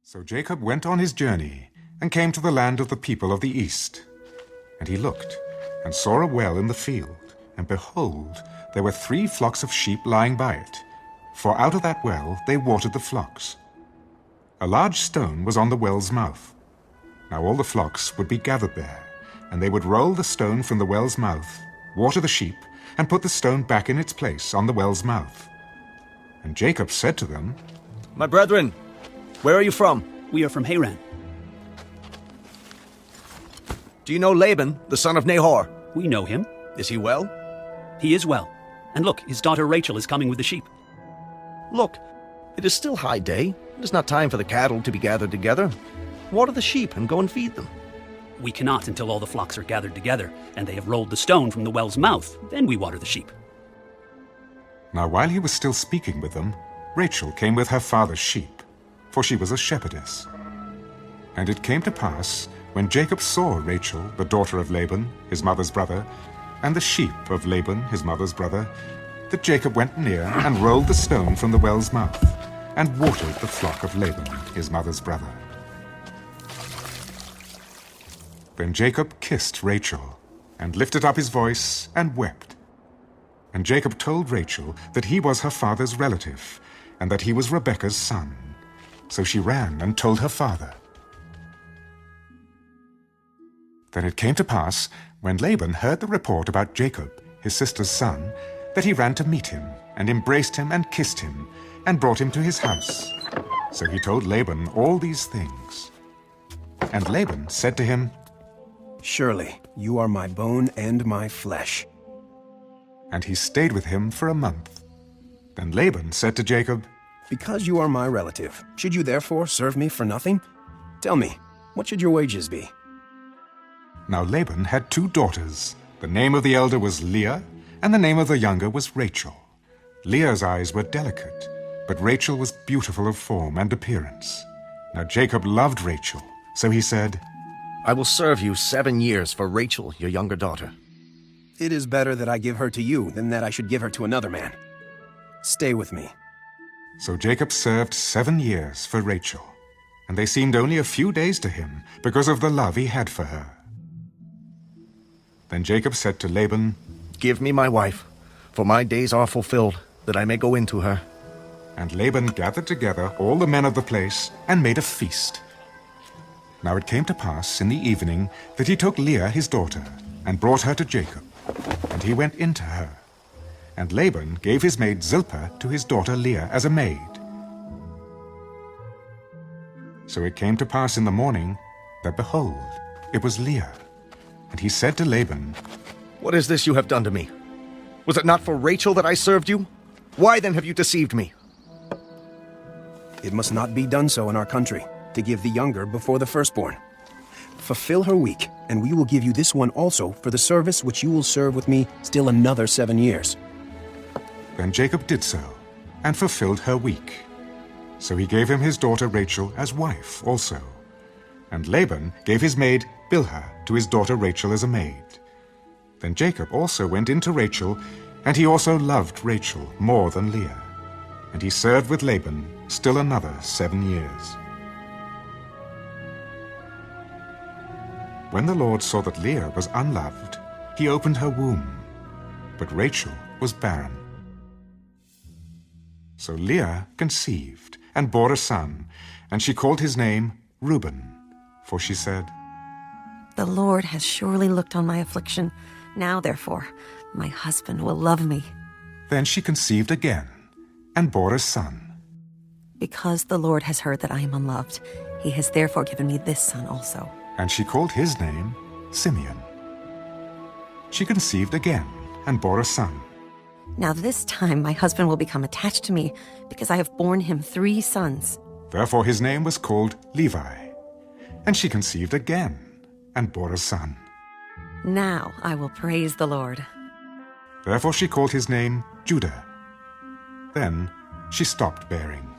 So Jacob went on his journey, and came to the land of the people of the east. And he looked, and saw a well in the field, and behold, there were 3 flocks of sheep lying by it, for out of that well they watered the flocks. A large stone was on the well's mouth. Now all the flocks would be gathered there, and they would roll the stone from the well's mouth, water the sheep, and put the stone back in its place on the well's mouth. And Jacob said to them, My brethren, where are you from? We are from Haran. Do you know Laban, the son of Nahor? We know him. Is he well? He is well. And look, his daughter Rachel is coming with the sheep. Look, it is still high day. It is not time for the cattle to be gathered together. Water the sheep and go and feed them. We cannot until all the flocks are gathered together, and they have rolled the stone from the well's mouth. Then we water the sheep. Now while he was still speaking with them, Rachel came with her father's sheep, for she was a shepherdess. And it came to pass, when Jacob saw Rachel, the daughter of Laban, his mother's brother, and the sheep of Laban, his mother's brother, that Jacob went near and rolled the stone from the well's mouth, and watered the flock of Laban, his mother's brother. Then Jacob kissed Rachel, and lifted up his voice, and wept. And Jacob told Rachel that he was her father's relative, and that he was Rebekah's son. So she ran and told her father. Then it came to pass, when Laban heard the report about Jacob, his sister's son, that he ran to meet him, and embraced him, and kissed him, and brought him to his house. So he told Laban all these things. And Laban said to him, Surely you are my bone and my flesh. And he stayed with him for a month. Then Laban said to Jacob, Because you are my relative, should you therefore serve me for nothing? Tell me, what should your wages be? Now Laban had 2 daughters. The name of the elder was Leah, and the name of the younger was Rachel. Leah's eyes were delicate, but Rachel was beautiful of form and appearance. Now Jacob loved Rachel, so he said, I will serve you 7 years for Rachel, your younger daughter. It is better that I give her to you than that I should give her to another man. Stay with me. So Jacob served 7 years for Rachel, and they seemed only a few days to him because of the love he had for her. Then Jacob said to Laban, Give me my wife, for my days are fulfilled, that I may go into her. And Laban gathered together all the men of the place and made a feast. Now it came to pass in the evening that he took Leah his daughter and brought her to Jacob, and he went into her. And Laban gave his maid Zilpah to his daughter Leah as a maid. So it came to pass in the morning that, behold, it was Leah. And he said to Laban, What is this you have done to me? Was it not for Rachel that I served you? Why then have you deceived me? It must not be done so in our country, to give the younger before the firstborn. Fulfill her week, and we will give you this one also for the service which you will serve with me still another 7 years. Then Jacob did so, and fulfilled her week. So he gave him his daughter Rachel as wife also. And Laban gave his maid Bilhah to his daughter Rachel as a maid. Then Jacob also went into Rachel, and he also loved Rachel more than Leah. And he served with Laban still another 7 years. When the Lord saw that Leah was unloved, he opened her womb, but Rachel was barren. So Leah conceived and bore a son, and she called his name Reuben, for she said, The Lord has surely looked on my affliction. Now, therefore, my husband will love me. Then she conceived again and bore a son. Because the Lord has heard that I am unloved, he has therefore given me this son also. And she called his name Simeon. She conceived again and bore a son. Now this time my husband will become attached to me, because I have borne him 3 sons. Therefore his name was called Levi. And she conceived again and bore a son. Now I will praise the Lord. Therefore she called his name Judah. Then she stopped bearing.